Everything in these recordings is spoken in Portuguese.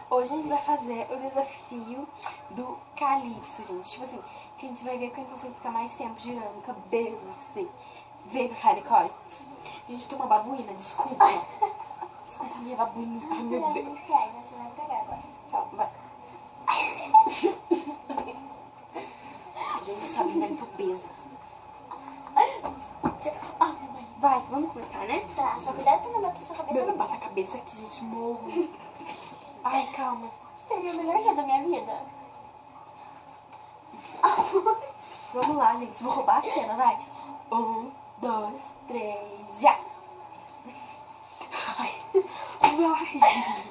Hoje a gente vai fazer o desafio do calypso, gente. Tipo assim, que a gente vai ver quem consegue ficar mais tempo girando o cabelo, assim. Vem pra cá, Nicole. Gente, tem uma babuína, desculpa. Desculpa a minha babuína. Ai, meu Deus. Você vai pegar agora. Tchau, vai. Gente, essa menina é muito obesa. Vai, vamos começar, né? Tá, só cuidado pra não bater sua cabeça. Não bata a cabeça aqui, gente, morro. Ai, calma. Seria o melhor dia da minha vida. Vamos lá, gente. Vou roubar a cena, vai. 1, 2, 3, já. Ai. Vai.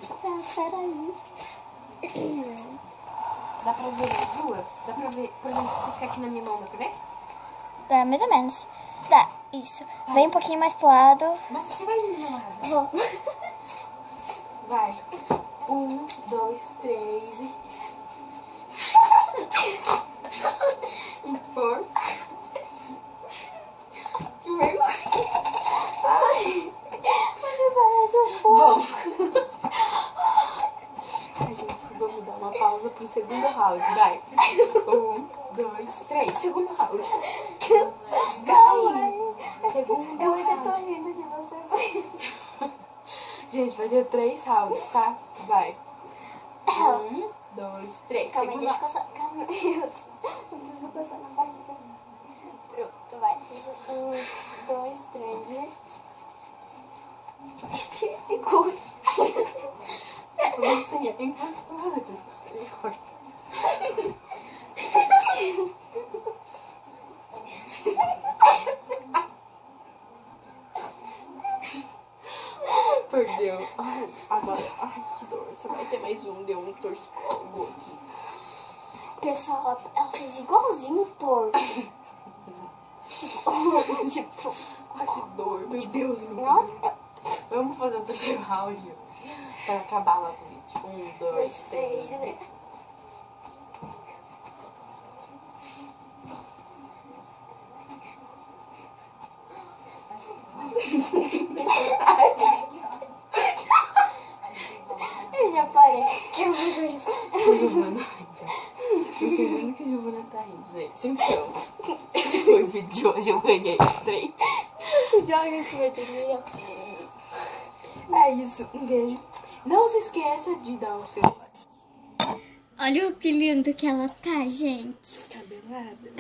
Tá, peraí. Dá pra ver as duas? Dá pra ver? Por exemplo, se você ficar aqui na minha mão, dá pra ver? Tá, mais ou menos. Tá, isso. Vem um pouquinho mais pro lado. Mas você vai vir do meu lado. Vou. Vai. 1, 2, 3 e... For. Que vergonha. Ai. Parece um pouco. Vamos. Ai, gente, vamos dar uma pausa pro segundo round. Vai. 1, 2, 3. Segundo round. Vai. Segundo Eu ainda tô round. rindo de você. Gente, vai ter 3 rounds, tá? Vai. 1, 2, 3. Calma aí, Segundo deixa eu round. passar. Calma aí, eu preciso passar na barriga. Pronto, vai. 1, 2, 3 e... Segura. Vamos seguir. Em casa, vamos fazer. Perdeu. Ai, agora. Ai, que dor. Você vai ter mais um. Deu um torcicolo aqui. Pessoal, ela fez igualzinho um porco. Tipo, Ai, que dor. Meu Deus, meu nossa. Deus. Vamos fazer o terceiro round pra acabar logo o vídeo. 1, 2, 3 e... Eu já parei. Que eu vou Giovana, não sei nem que a Giovana tá rindo, gente. Então, esse foi o vídeo de hoje. Eu ganhei 3. Você joga esse vídeo. É isso, um beijo. Não se esqueça de dar o seu like. Olha o que lindo que ela tá, gente. Descabelada.